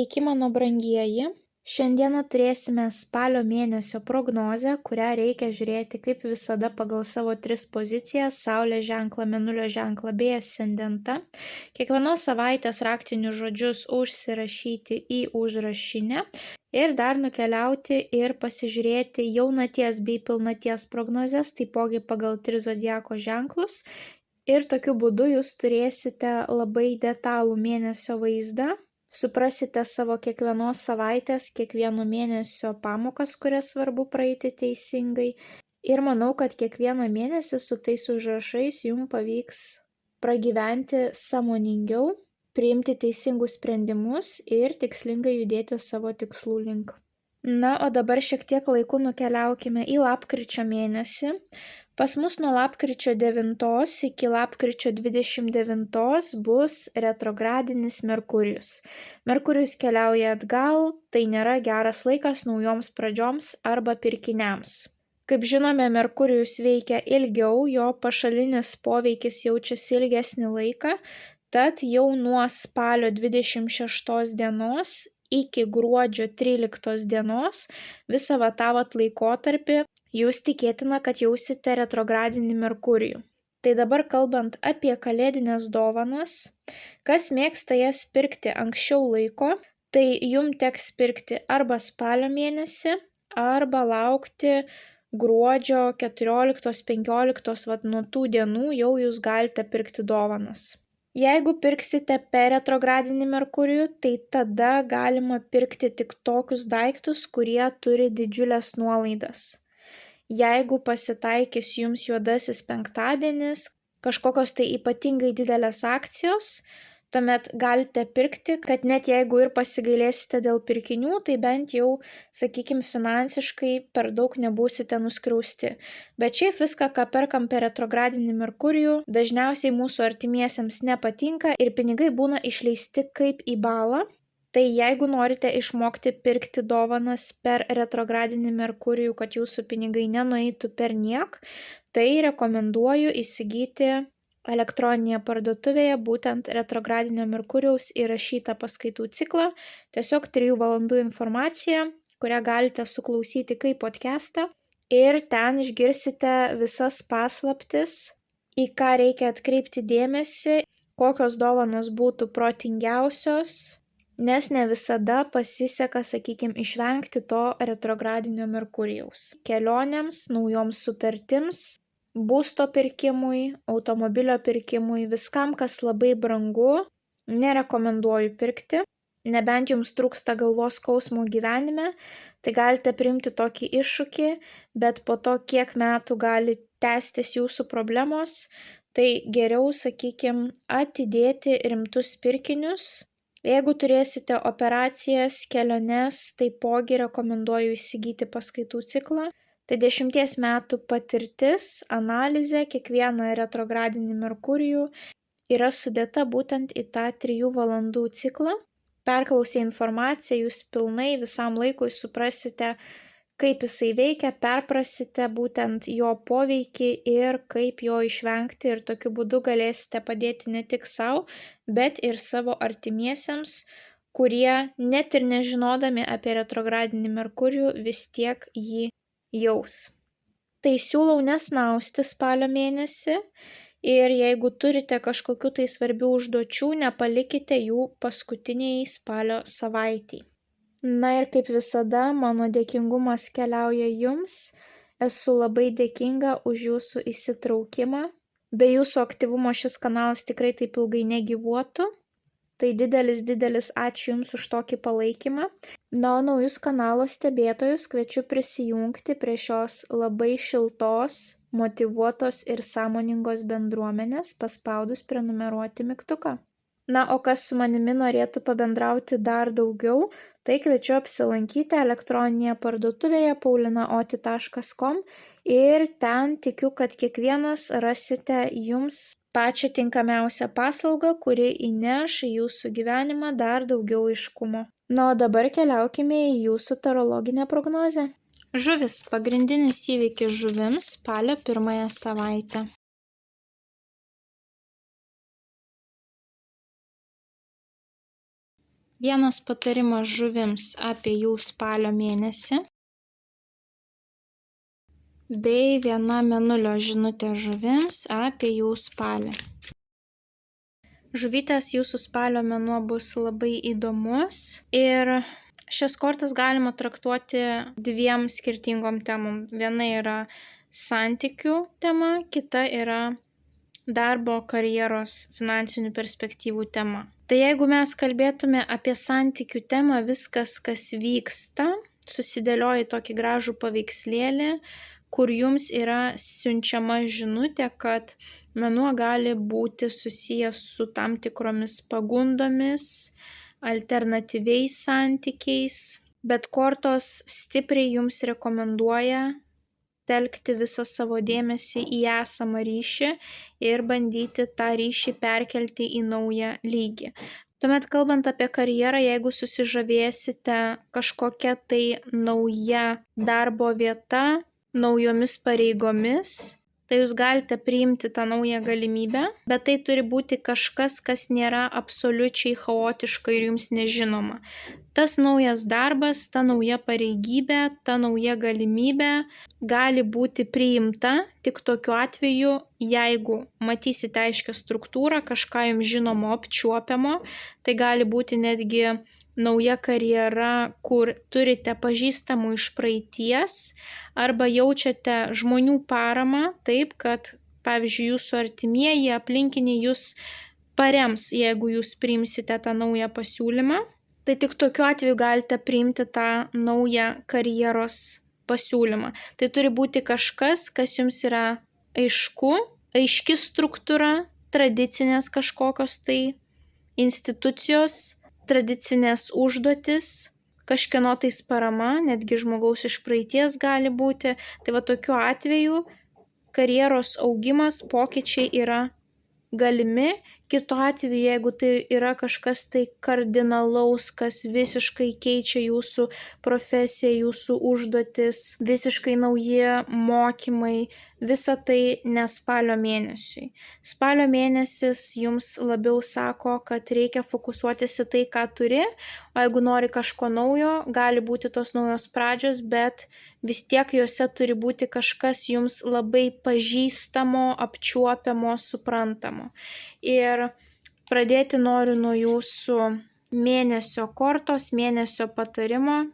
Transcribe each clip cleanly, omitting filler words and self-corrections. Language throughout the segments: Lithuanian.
Sveiki, mano brangieji. Šiandieną turėsime spalio mėnesio prognozę, kurią reikia žiūrėti kaip visada pagal savo 3 pozicijas – Saulės ženklą, Mėnulio ženklą bei ascendentą. Kiekvienos savaitės raktinius žodžius užsirašyti į užrašinę ir dar nukeliauti ir pasižiūrėti jaunaties bei pilnaties prognozes, taipogi pagal 3 zodiako ženklus. Ir tokiu būdu jūs turėsite labai detalų mėnesio vaizdą. Suprasite savo kiekvienos savaitės, kiekvieno mėnesio pamokas, kurias svarbu praeiti teisingai. Ir manau, kad kiekvieną mėnesį su tais užrašais jums pavyks pragyventi sąmoningiau, priimti teisingus sprendimus ir tikslingai judėti savo tikslų link. Na, o dabar šiek tiek laiku nukeliaukime į lapkričio mėnesį. Pas mus nuo lapkričio 9 iki lapkričio 29 bus retrogradinis Merkurijus. Merkurijus keliauja atgal, tai nėra geras laikas naujoms pradžioms arba pirkiniams. Kaip žinome, Merkurijus veikia ilgiau, jo pašalinis poveikis jaučiasi ilgesnį laiką, tad jau nuo spalio 26 dienos iki gruodžio 13 dienos visą tą laikotarpį jūs tikėtina, kad jausite retrogradinį Merkurijų. Tai dabar kalbant apie kalėdinės dovanas, kas mėgsta jas pirkti anksčiau laiko, tai jums teks pirkti arba spalio mėnesį, arba laukti gruodžio 14-15, nuo tų dienų jau jūs galite pirkti dovanas. Jeigu pirksite per retrogradinį Merkurijų, tai tada galima pirkti tik tokius daiktus, kurie turi didžiulės nuolaidas. Jeigu pasitaikys jums juodasis penktadienis, kažkokios tai ypatingai didelės akcijos, tuomet galite pirkti, kad net jeigu ir pasigailėsite dėl pirkinių, tai bent jau, finansiškai per daug nebūsite nuskriausti. Bet šiaip viską, ką perkam per retrogradinį Merkurijų, dažniausiai mūsų artimiesiems nepatinka ir pinigai būna išleisti kaip į balą. Tai jeigu norite išmokti pirkti dovanas per retrogradinį Merkurijų, kad jūsų pinigai nenueitų per niek, tai rekomenduoju įsigyti elektroninėje parduotuvėje būtent retrogradinio Merkurijaus įrašytą paskaitų ciklą, tiesiog 3 valandų informacija, kurią galite suklausyti kaip podcastą ir ten išgirsite visas paslaptis, į ką reikia atkreipti dėmesį, kokios dovanos būtų protingiausios, nes ne visada pasiseka, išvengti to retrogradinio Merkurijaus. Kelionėms, naujoms sutartims, būsto pirkimui, automobilio pirkimui, viskam, kas labai brangu, nerekomenduoju pirkti. Nebent jums trūksta galvos skausmo gyvenime, tai galite priimti tokį iššūkį, bet po to kiek metų gali tęstis jūsų problemos, tai geriau, atidėti rimtus pirkinius. Jeigu turėsite operacijas, keliones, taipogi rekomenduoju įsigyti paskaitų ciklą. Tai 10 metų patirtis, analizė, kiekvieną retrogradinį Merkurijų yra sudėta būtent į tą 3 valandų ciklą. Perklausę informaciją, jūs pilnai visam laikui suprasite, kaip jisai veikia, perprasite būtent jo poveikį ir kaip jo išvengti ir tokiu būdu galėsite padėti ne tik savo, bet ir savo artimiesiems, kurie net ir nežinodami apie retrogradinį Merkurijų vis tiek jį jaus. Tai siūlau nesnausti spalio mėnesį ir jeigu turite kažkokių tai svarbių užduočių, nepalikite jų paskutiniai spalio savaitei. Na ir kaip visada, mano dėkingumas keliauja jums. Esu labai dėkinga už jūsų įsitraukimą. Be jūsų aktyvumo šis kanalas tikrai taip ilgai negyvuotų. Tai didelis ačiū jums už tokį palaikymą. Na, o naujus kanalo stebėtojus kviečiu prisijungti prie šios labai šiltos, motyvuotos ir sąmoningos bendruomenės, paspaudus prenumeruoti mygtuką. Na, o kas su manimi norėtų pabendrauti dar daugiau, tai kviečiu apsilankyti elektroninėje parduotuvėje paulinaoti.com ir ten tikiu, kad kiekvienas rasite jums pačią tinkamiausią paslaugą, kuri įneš į jūsų gyvenimą dar daugiau aiškumo. Na, o dabar keliaukime į jūsų tarologinę prognozę. Žuvis – pagrindinis įvykis žuvims spalio 1 savaitę. Vienas patarimas žuvims apie jų spalio mėnesį. Bei viena mėnulio žinutė žuvims apie jų spalį. Žuvytės, jūsų spalio mėnuo bus labai įdomus ir šias kortas galima traktuoti dviem skirtingom temom. Viena yra santykių tema, kita yra darbo, karjeros, finansinių perspektyvų tema. Tai jeigu mes kalbėtume apie santykių temą, viskas, kas vyksta, susidėlioja tokį gražų paveikslėlį, kur jums yra siunčiama žinutė, kad mėnuo gali būti susijęs su tam tikromis pagundomis, alternatyviais santykiais, bet kortos stipriai jums rekomenduoja telkti visą savo dėmesį į esamą ryšį ir bandyti tą ryšį perkelti į naują lygį. Tuomet, kalbant apie karjerą, jeigu susižavėsite kažkokia tai nauja darbo vieta, naujomis pareigomis, tai jūs galite priimti tą naują galimybę, bet tai turi būti kažkas, kas nėra absoliučiai chaotiška ir jums nežinoma. Tas naujas darbas, ta nauja pareigybė, ta nauja galimybė gali būti priimta tik tokiu atveju, jeigu matysite aiškią struktūrą, kažką jums žinomo apčiuopiamo, tai gali būti netgi nauja karjera, kur turite pažįstamų iš praeities arba jaučiate žmonių paramą taip, kad, pavyzdžiui, jūsų artimieji, aplinkiniai jūs parems, jeigu jūs priimsite tą naują pasiūlymą. Tai tik tokiu atveju galite priimti tą naują karjeros pasiūlymą. Tai turi būti kažkas, kas jums yra aišku, aiški struktūra, tradicinės kažkokios tai institucijos, tradicinės užduotis, kažkieno tais parama, netgi žmogaus iš praeities gali būti. Tai va tokiu atveju karjeros augimas, pokyčiai yra galimi. Kitu atveju, jeigu tai yra kažkas tai kardinalaus, kas visiškai keičia jūsų profesiją, jūsų užduotis, visiškai nauji mokymai, visa tai ne spalio mėnesiui. Spalio mėnesis jums labiau sako, kad reikia fokusuotis į tai, ką turi, o jeigu nori kažko naujo, gali būti tos naujos pradžios, bet vis tiek juose turi būti kažkas jums labai pažįstamo, apčiuopiamo, suprantamo. Ir pradėti noriu nuo jūsų mėnesio kortos, mėnesio patarimo.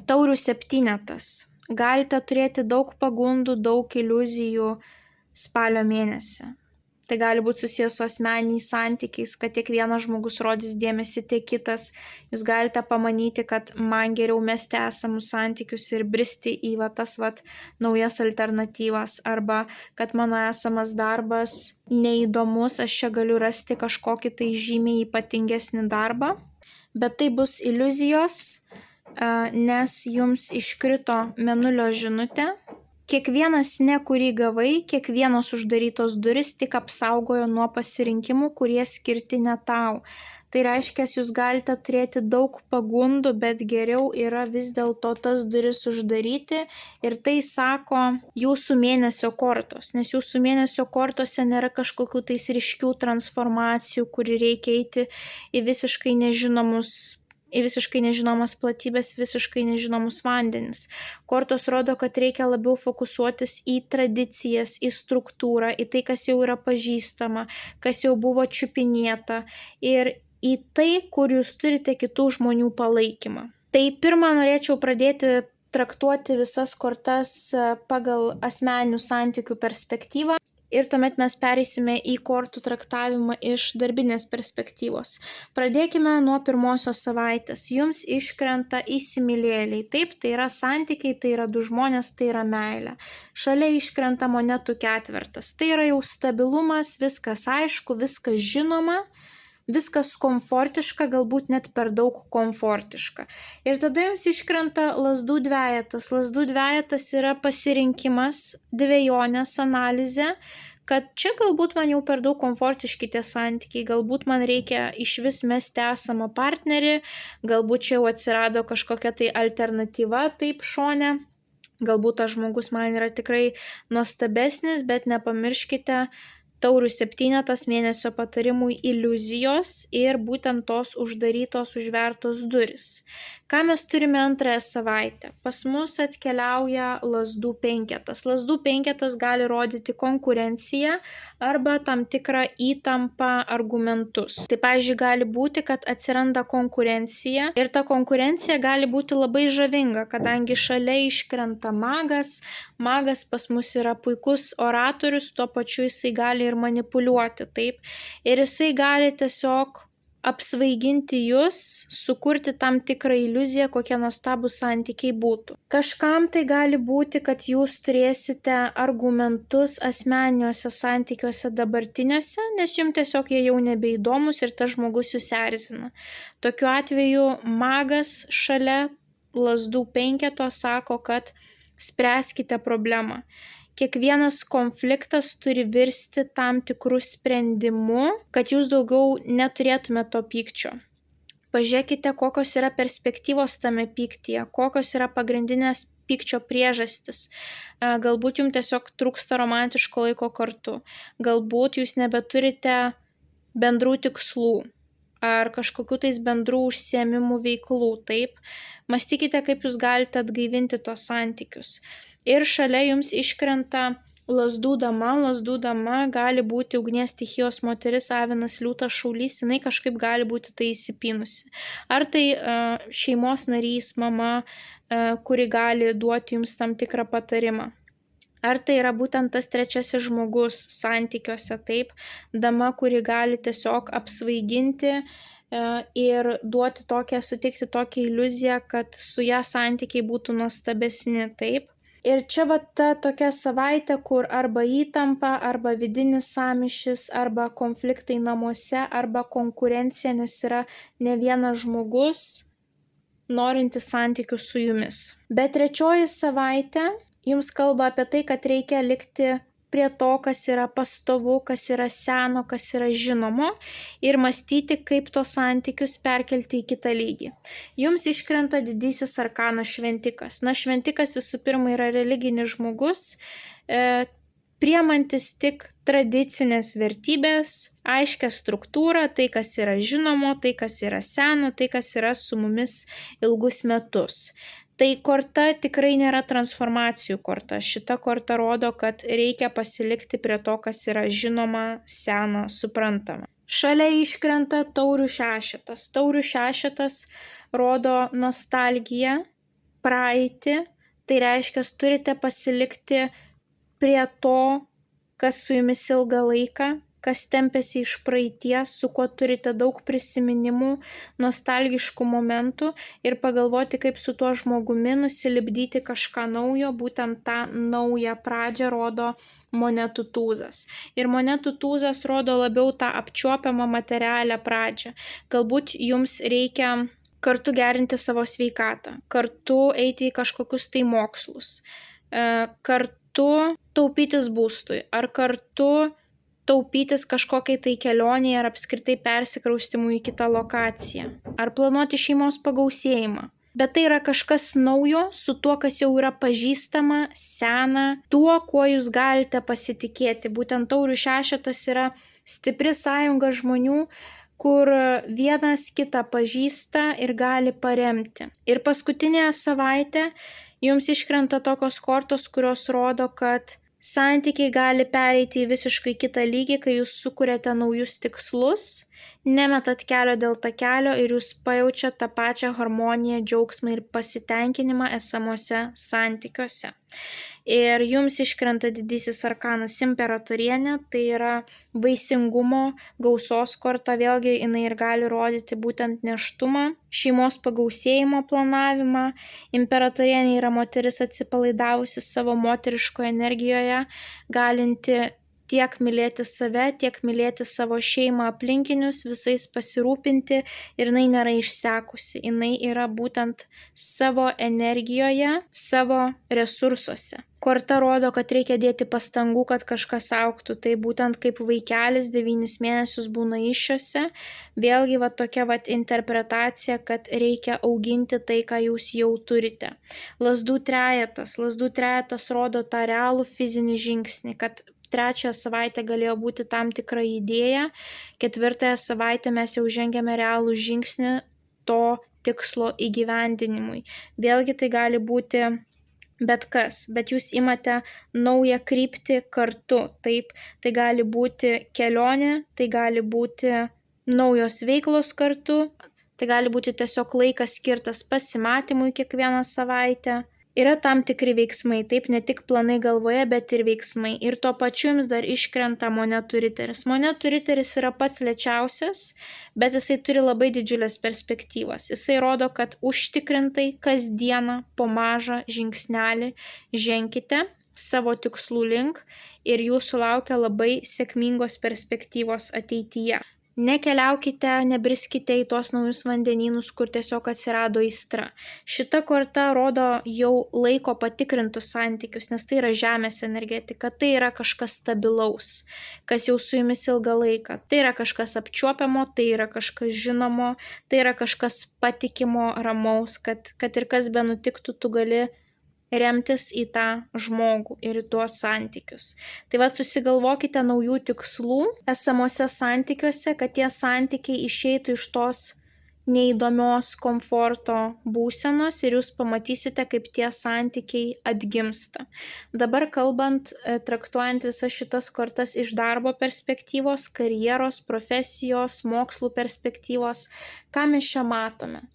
Taurių septynetas. Galite turėti daug pagundų, daug iliuzijų spalio mėnesį. Tai gali būti susijęs su asmeniniais santykiais, kad tiek vienas žmogus rodys dėmesį, tiek kitas. Jūs galite pamanyti, kad man geriau mesti esamus santykius ir bristi į tas naujas alternatyvas, arba kad mano esamas darbas neįdomus, aš čia galiu rasti kažkokį tai žymiai ypatingesnį darbą. Bet tai bus iliuzijos, nes jums iškrito mėnulio žinutė. Kiekvienas ne, kurį gavai, kiekvienos uždarytos duris tik apsaugojo nuo pasirinkimų, kurie skirti ne tau. Tai reiškia, jūs galite turėti daug pagundų, bet geriau yra vis dėlto tas duris uždaryti, ir tai sako jūsų mėnesio kortos, nes jūsų mėnesio kortose nėra kažkokių tais ryškių transformacijų, kur reikia eiti į visiškai nežinomas platybės, visiškai nežinomus vandenis. Kortos rodo, kad reikia labiau fokusuotis į tradicijas, į struktūrą, į tai, kas jau yra pažįstama, kas jau buvo čiupinėta, ir į tai, kur jūs turite kitų žmonių palaikymą. Tai pirmą norėčiau pradėti traktuoti visas kortas pagal asmeninių santykių perspektyvą. Ir tuomet mes pereisime į kortų traktavimą iš darbinės perspektyvos. Pradėkime nuo pirmosios savaitės. Jums iškrenta įsimylėliai. Taip, tai yra santykiai, tai yra du žmonės, tai yra meilė. Šalia iškrenta monetų ketvertas. Tai yra jau stabilumas, viskas aišku, viskas žinoma, viskas komfortiška, galbūt net per daug komfortiška. Ir tada jums iškrenta lazdų dvejetas. Lazdų dvejetas yra pasirinkimas, dvejonės analizė, kad čia galbūt man jau per daug komfortiški tie santykiai, galbūt man reikia išvis mesti esamą partnerį, galbūt čia jau atsirado kažkokia tai alternatyva taip šone, galbūt tas žmogus man yra tikrai nuostabesnis, bet nepamirškite, Taurių septynetas mėnesio patarimui iliuzijos ir būtent tos uždarytos, užvertos durys. Ką mes turime antrąją savaitę? Pas mus atkeliauja lazdų penketas. Lazdų penketas gali rodyti konkurenciją arba tam tikrą įtampą argumentus. Tai pavyzdžiui, gali būti, kad atsiranda konkurencija ir ta konkurencija gali būti labai žavinga, kadangi šalia iškrenta magas. Magas pas mus yra puikus oratorius, tuo pačiu jisai gali ir manipuliuoti, taip. Ir jisai gali tiesiog apsvaiginti jūs, sukurti tam tikrą iliuziją, kokie nuostabūs santykiai būtų. Kažkam tai gali būti, kad jūs turėsite argumentus asmeniniuose santykiuose dabartiniuose, nes jums tiesiog jie jau nebeįdomus ir tas žmogus jūs erzina. Tokiu atveju magas šalia lazdų penketo sako, kad spręskite problemą. Kiekvienas konfliktas turi virsti tam tikrų sprendimų, kad jūs daugiau neturėtumėte to pykčio. Pažiūrėkite, kokios yra perspektyvos tame pyktyje, kokios yra pagrindinės pykčio priežastis. Galbūt jums tiesiog trūksta romantiško laiko kartu, galbūt jūs nebeturite bendrų tikslų ar kažkokių tais bendrų užsiėmimų veiklų, taip. Mąstykite, kaip jūs galite atgaivinti tos santykius. Ir šalia jums iškrenta lazdų dama. Lazdų dama gali būti ugnies stichijos moteris, avinas, liūtas, šaulys, jinai kažkaip gali būti tai įsipynusi. Ar tai šeimos narys, mama, kuri gali duoti jums tam tikrą patarimą. Ar tai yra būtent tas trečiasis žmogus santykiuose, taip, dama, kuri gali tiesiog apsvaiginti ir suteikti tokią iliuziją, kad su ją santykiai būtų nuostabesni, taip. Ir čia ta tokia savaitė, kur arba įtampa, arba vidinis sąmyšis, arba konfliktai namuose, arba konkurencija, nes yra ne vienas žmogus norintis santykių su jumis. Bet trečioji savaitė jums kalba apie tai, kad reikia likti prie to, kas yra pastovu, kas yra seno, kas yra žinomo ir mąstyti, kaip tos santykius perkelti į kitą lygį. Jums iškrenta didysis arkanas šventikas. Šventikas visų pirma yra religinis žmogus, priemantis tik tradicinės vertybės, aiškią struktūrą, tai, kas yra žinomo, tai, kas yra seno, tai, kas yra su mumis ilgus metus. Tai korta tikrai nėra transformacijų korta. Šita korta rodo, kad reikia pasilikti prie to, kas yra žinoma, sena, suprantama. Šalia iškrenta taurių šešetas. Taurių šešetas rodo nostalgiją, praeitį. Tai reiškia, turite pasilikti prie to, kas su jumis ilgą laiką, kas tempėsi iš praeities, su kuo turite daug prisiminimų, nostalgiškų momentų ir pagalvoti, kaip su tuo žmogumi nusilipdyti kažką naujo. Būtent tą naują pradžią rodo monetų tūzas. Ir monetų tūzas rodo labiau tą apčiuopiamą materialią pradžią. Galbūt jums reikia kartu gerinti savo sveikatą, kartu eiti į kažkokius tai mokslus, kartu taupytis būstui, ar kartu taupytis kažkokiai tai kelioniai ar apskritai persikraustymui į kitą lokaciją, ar planuoti šeimos pagausėjimą. Bet tai yra kažkas naujo, su tuo, kas jau yra pažįstama, sena, tuo, kuo jūs galite pasitikėti. Būtent taurių šešetas yra stipri sąjunga žmonių, kur vienas kitą pažįsta ir gali paremti. Ir paskutinėje savaitę jums iškrenta tokios kortos, kurios rodo, kad santykiai gali pereiti į visiškai kitą lygį, kai jūs sukuriate naujus tikslus, nemetat kelio dėl takelio ir jūs pajaučiate tą pačią harmoniją, džiaugsmą ir pasitenkinimą esamuose santykiuose. Ir jums iškrenta didysis arkanas imperatorienė, tai yra vaisingumo, gausos korta, vėlgi jinai ir gali rodyti būtent nėštumą, šeimos pagausėjimo planavimą. Imperatorienė yra moteris atsipalaidavusi savo moteriškoje energijoje, galinti tiek mylėti save, tiek mylėti savo šeimą, aplinkinius, visais pasirūpinti ir jinai nėra išsekusi. Jinai yra būtent savo energijoje, savo resursuose. Korta rodo, kad reikia dėti pastangų, kad kažkas augtų. Tai būtent kaip vaikelis 9 mėnesius būna įsčiose. Vėlgi tokia interpretacija, kad reikia auginti tai, ką jūs jau turite. Lazdų trejetas. Lazdų trejetas rodo tą realų fizinį žingsnį, kad trečiąją savaitę galėjo būti tam tikra idėja, ketvirtąją savaitę mes jau žengėme realų žingsnį to tikslo įgyvendinimui. Vėlgi tai gali būti bet kas, bet jūs imate naują kryptį kartu, taip, tai gali būti kelionė, tai gali būti naujos veiklos kartu, tai gali būti tiesiog laikas skirtas pasimatymui kiekvieną savaitę. Yra tam tikri veiksmai, taip, ne tik planai galvoje, bet ir veiksmai. Ir tuo pačiu jums dar iškrenta monetų riteris. Monetų riteris yra pats lėčiausias, bet jisai turi labai didžiulės perspektyvas. Jisai rodo, kad užtikrintai kasdieną po mažą žingsnelį ženkite savo tikslų link ir jūsų laukia labai sėkmingos perspektyvos ateityje. Nekeliaukite, nebriskite į tuos naujus vandenynus, kur tiesiog atsirado aistra. Šita korta rodo jau laiko patikrintus santykius, nes tai yra žemės energetika, tai yra kažkas stabilaus, kas jau su jumis ilgą laiką. Tai yra kažkas apčiuopiamo, tai yra kažkas žinomo, tai yra kažkas patikimo, ramaus, kad ir kas be nutiktų, tu gali remtis į tą žmogų ir į tuos santykius. Tai susigalvokite naujų tikslų esamuose santykiuose, kad tie santykiai išeitų iš tos neįdomios komforto būsenos ir jūs pamatysite, kaip tie santykiai atgimsta. Dabar kalbant, traktuojant visas šitas kortas iš darbo perspektyvos, karjeros, profesijos, mokslų perspektyvos, ką mes čia matome?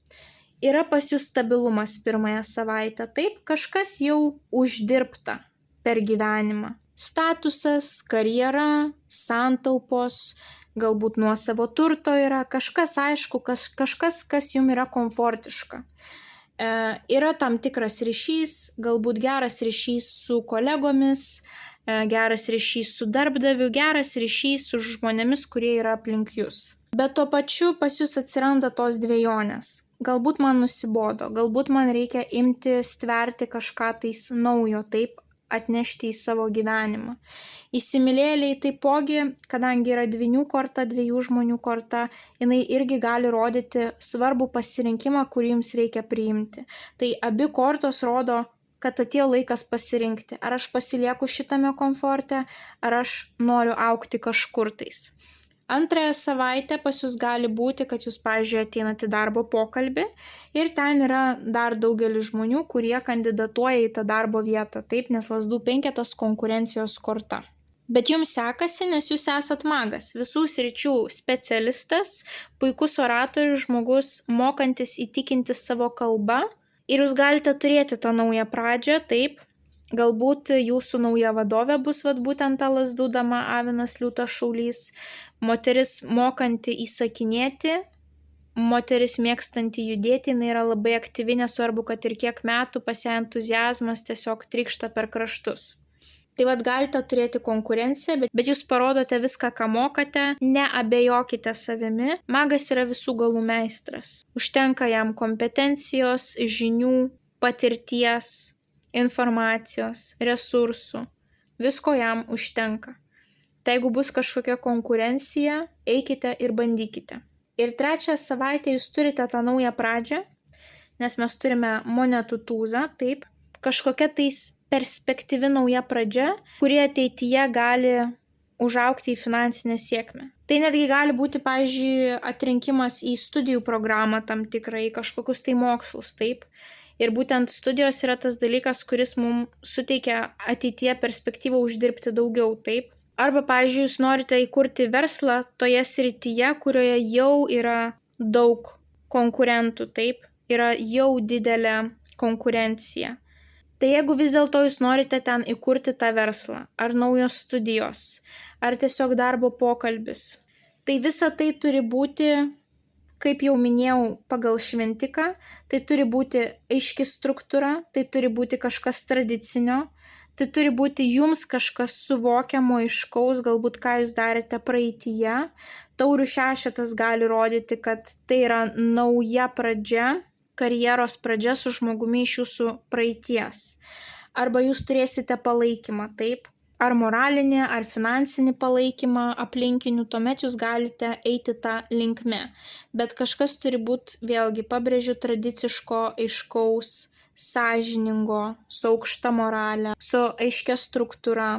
Yra pas jūs stabilumas pirmąją savaitę, taip, kažkas jau uždirbta per gyvenimą. Statusas, karjera, santaupos, galbūt nuosavo turto yra, kažkas aišku, kažkas, kas jums yra komfortiška. Yra tam tikras ryšys, galbūt geras ryšys su kolegomis, geras ryšys su darbdaviu, geras ryšys su žmonėmis, kurie yra aplink jūs. Bet tuo pačiu pas jūs atsiranda tos dvejonės. Galbūt man nusibodo, galbūt man reikia imti stverti kažką tais naujo, taip atnešti į savo gyvenimą. Įsimylėjėliai taipogi, kadangi yra dvynių korta, dviejų žmonių korta, jinai irgi gali rodyti svarbų pasirinkimą, kurį jums reikia priimti. Tai abi kortos rodo, kad atėjo laikas pasirinkti, ar aš pasilieku šitame komforte, ar aš noriu augti kažkur tais. Antrąją savaitę pas jūs gali būti, kad jūs, pavyzdžiui, ateinate į darbo pokalbį ir ten yra dar daugelis žmonių, kurie kandidatuoja į tą darbo vietą, taip, nes lazdų penketas konkurencijos korta. Bet jums sekasi, nes jūs esat magas, visų sričių specialistas, puikus oratorius, žmogus, mokantis įtikinti savo kalbą ir jūs galite turėti tą naują pradžią, taip. Galbūt jūsų nauja vadovė bus būtent ta lazdų dama avinas liūtas šaulys, moteris mokanti įsakinėti, moteris mėgstanti judėti, jinai yra labai aktyvi, nesvarbu, kad ir kiek metų pas ją entuziazmas tiesiog trykšta per kraštus. Tai galite turėti konkurenciją, bet jūs parodote viską, ką mokate, neabejokite savimi, magas yra visų galų meistras. Užtenka jam kompetencijos, žinių, patirties, informacijos, resursų, visko jam užtenka. Tai jeigu bus kažkokia konkurencija, eikite ir bandykite. Ir trečią savaitę jūs turite tą naują pradžią, nes mes turime monetų tūzą, taip, kažkokia tais perspektyvi nauja pradžia, kuri ateityje gali užaugti į finansinę sėkmę. Tai netgi gali būti, pavyzdžiui, atrinkimas į studijų programą tam tikrą, į kažkokius tai mokslus, taip. Ir būtent studijos yra tas dalykas, kuris mums suteikia ateityje perspektyvą uždirbti daugiau, taip. Arba, pavyzdžiui, jūs norite įkurti verslą toje srityje, kurioje jau yra daug konkurentų, taip, yra jau didelė konkurencija. Tai jeigu vis dėlto jūs norite ten įkurti tą verslą, ar naujos studijos, ar tiesiog darbo pokalbis, tai visa tai turi būti, kaip jau minėjau, pagal šventiką, tai turi būti aiški struktūra, tai turi būti kažkas tradicinio, tai turi būti jums kažkas suvokiamo, aiškaus, galbūt ką jūs darėte praeityje. Taurių šešetas gali rodyti, kad tai yra nauja pradžia, karjeros pradžia su žmogumi iš jūsų praeities. Arba jūs turėsite palaikymą, taip? Ar moralinį, ar finansinį palaikymą aplinkinių, tuomet jūs galite eiti tą linkme. Bet kažkas turi būti, vėlgi, pabrėžiu, tradiciško, aiškaus, sąžiningo, su aukšta morale, su aiškia struktūra.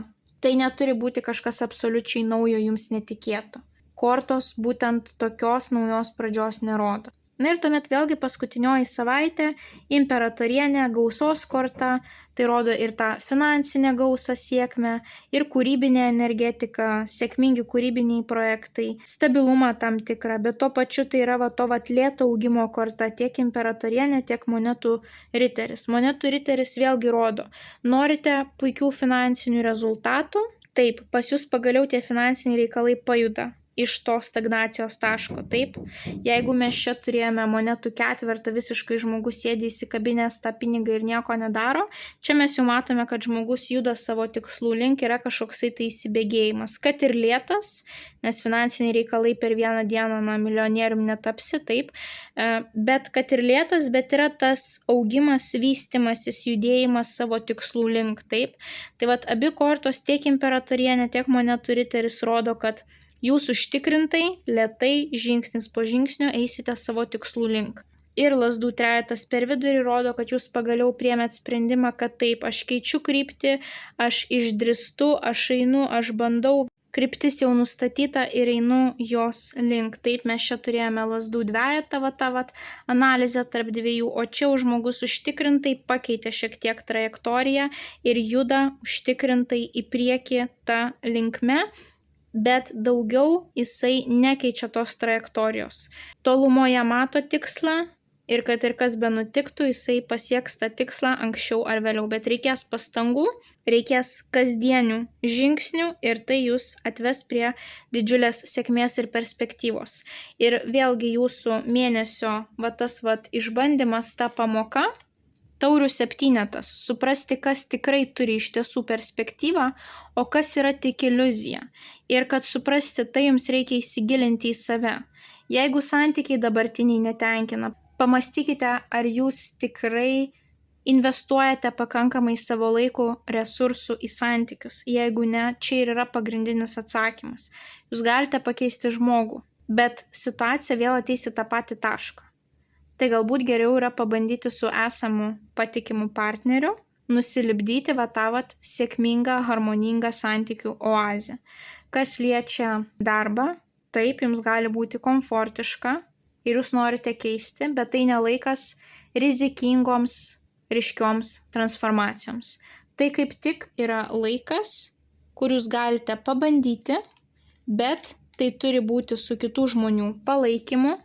Tai neturi būti kažkas absoliučiai naujo, jums netikėto. Kortos būtent tokios naujos pradžios nerodo. Na ir tuomet vėlgi paskutinioji savaitė, imperatorienė, gausos korta, tai rodo ir tą finansinę gausą sėkmę, ir kūrybinę energetiką, sėkmingi kūrybiniai projektai, stabilumą tam tikrą, bet tuo pačiu tai yra lėto augimo korta, tiek imperatorienė, tiek monetų riteris. Monetų riteris vėlgi rodo, norite puikių finansinių rezultatų, taip, pas jūs pagaliau tie finansiniai reikalai pajuda iš to stagnacijos taško, taip. Jeigu mes čia turėjome monetų ketvertą, visiškai žmogus sėdi įsikabinęs tą pinigą ir nieko nedaro, čia mes jau matome, kad žmogus juda savo tikslų link, yra kažkoksai tai įsibėgėjimas, kad ir lėtas, nes finansiniai reikalai per vieną dieną milijonierium netapsi, taip, bet kad ir lėtas, bet yra tas augimas, vystimasis, judėjimas savo tikslų link, taip. Tai abi kortos, tiek imperatorienė, tiek monetų riteris rodo, kad jūs užtikrintai, lėtai, žingsnis po žingsnio eisite savo tikslų link. Ir lazdų trejetas per vidurį rodo, kad jūs pagaliau priėmėt sprendimą, kad taip, aš keičiu kryptį, aš išdrįstu, aš einu, aš bandau, kryptis jau nustatyta ir einu jos link. Taip, mes čia turėjome lazdų dvejetą, analizę tarp dviejų, o čia žmogus užtikrintai pakeitė šiek tiek trajektoriją ir juda užtikrintai į priekį tą linkme, bet daugiau jisai nekeičia tos trajektorijos. Tolumoje mato tikslą ir kad ir kas be nutiktų, jisai pasieks tą tikslą anksčiau ar vėliau, bet reikės pastangų, reikės kasdienių žingsnių ir tai jūs atves prie didžiulės sėkmės ir perspektyvos. Ir vėlgi jūsų mėnesio tas išbandymas, ta pamoka, taurių septynetas, suprasti, kas tikrai turi iš tiesų perspektyvą, o kas yra tik iliuzija. Ir kad suprasti, tai jums reikia įsigilinti į save. Jeigu santykiai dabartiniai netenkina, pamastykite, ar jūs tikrai investuojate pakankamai savo laiko, resursų į santykius. Jeigu ne, čia ir yra pagrindinis atsakymas. Jūs galite pakeisti žmogų, bet situacija vėl ateis į tą patį tašką. Tai galbūt geriau yra pabandyti su esamu patikimu partneriu, nusilipdyti sėkmingą, harmoningą santykių oazę. Kas liečia darbą, taip, jums gali būti komfortiška ir jūs norite keisti, bet tai nelaikas rizikingoms, ryškioms transformacijoms. Tai kaip tik yra laikas, kur jūs galite pabandyti, bet tai turi būti su kitų žmonių palaikymu.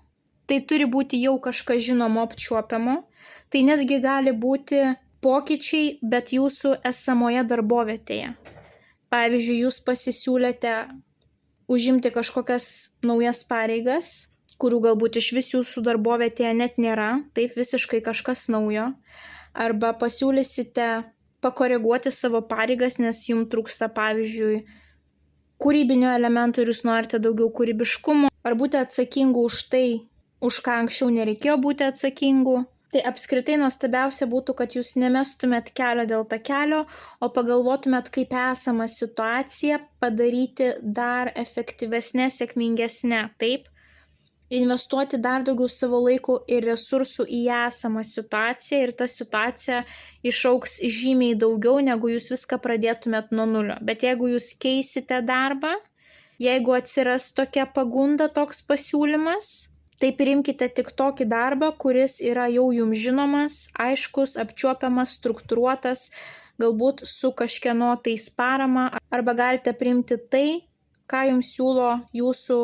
Tai turi būti jau kažkas žinomo, apčiuopiamo, tai netgi gali būti pokyčiai, bet jūsų esamoje darbovietėje. Pavyzdžiui, jūs pasisiūlėte užimti kažkokias naujas pareigas, kurių galbūt iš vis jūsų darbovietėje net nėra, taip visiškai kažkas naujo, arba pasiūlysite pakoreguoti savo pareigas, nes jums trūksta, pavyzdžiui, kūrybinio elemento ir jūs norite daugiau kūrybiškumo, ar būti atsakingu už tai, už ką anksčiau nereikėjo būti atsakingu. Tai apskritai nuostabiausia būtų, kad jūs nemestumėt kelio dėl takelio, o pagalvotumėt, kaip esamą situaciją padaryti dar efektyvesnė, sėkmingesnė. Taip, investuoti dar daugiau savo laiko ir resursų į esamą situaciją ir ta situacija išaugs žymiai daugiau, negu jūs viską pradėtumėt nuo nulio. Bet jeigu jūs keisite darbą, jeigu atsiras tokia pagunda, toks pasiūlymas, tai priimkite tik tokį darbą, kuris yra jau jums žinomas, aiškus, apčiuopiamas, struktūruotas, galbūt su kažkieno tais parama, arba galite priimti tai, ką jums siūlo jūsų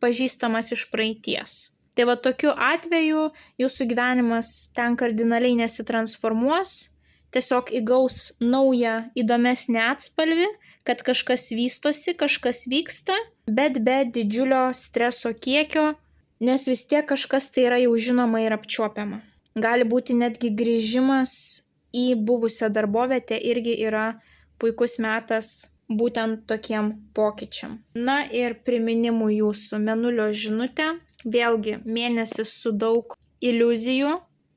pažįstamas iš praeities. Tai tokiu atveju jūsų gyvenimas ten kardinaliai nesitransformuos, tiesiog įgaus naują, įdomesnį atspalvį, kad kažkas vystosi, kažkas vyksta, bet be didžiulio streso kiekio, nes vis tiek kažkas tai yra jau žinoma ir apčiuopiama. Gali būti netgi grįžimas į buvusią darbovietę irgi yra puikus metas būtent tokiem pokyčiam. Na ir priminimų jūsų mėnulio žinutė. Vėlgi mėnesis su daug iliuzijų,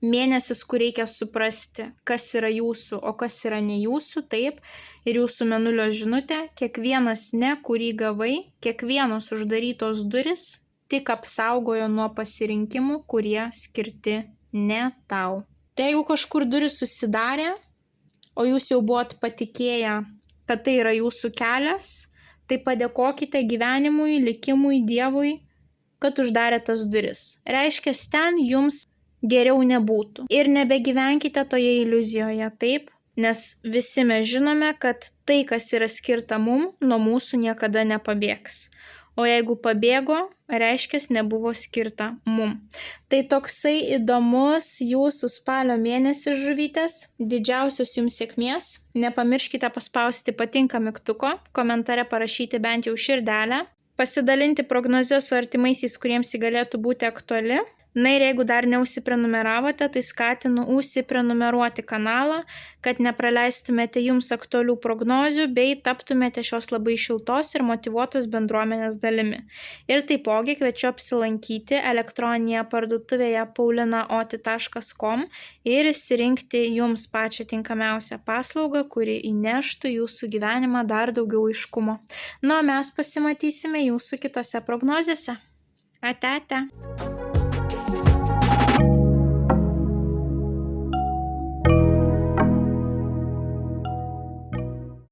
mėnesis, kur reikia suprasti, kas yra jūsų, o kas yra ne jūsų, taip. Ir jūsų mėnulio žinutė, kiekvienas ne, kurį gavai, kiekvienos uždarytos duris tik apsaugojo nuo pasirinkimų, kurie skirti ne tau. Tai jeigu kažkur durys susidarė, o jūs jau buvot patikėję kad tai yra jūsų kelias, tai padėkokite gyvenimui, likimui, Dievui, kad uždarė tas duris. Reiškia, ten jums geriau nebūtų. Ir nebegyvenkite toje iliuzijoje, taip? Nes visi mes žinome, kad tai, kas yra skirta mum, nuo mūsų niekada nepabėgs. O jeigu pabėgo, reiškia, nebuvo skirta mum. Tai toksai įdomus jūsų spalio mėnesis, žuvytės. Didžiausios jums sėkmės. Nepamirškite paspausti patinka mygtuko, komentare parašyti bent jau širdelę, pasidalinti prognozę su artimaisiais, kuriems ji galėtų būti aktuali. Na ir jeigu dar neužsiprenumeravote, tai skatinu užsiprenumeruoti kanalą, kad nepraleistumėte jums aktualių prognozių bei taptumėte šios labai šiltos ir motyvuotos bendruomenės dalimi. Ir taipogi kviečiu apsilankyti elektroninėje parduotuvėje paulinaoti.com ir išsirinkti jums pačią tinkamiausią paslaugą, kuri įneštų jūsų gyvenimą dar daugiau aiškumo. Na, o mes pasimatysime jūsų kitose prognozėse. Ate, ate.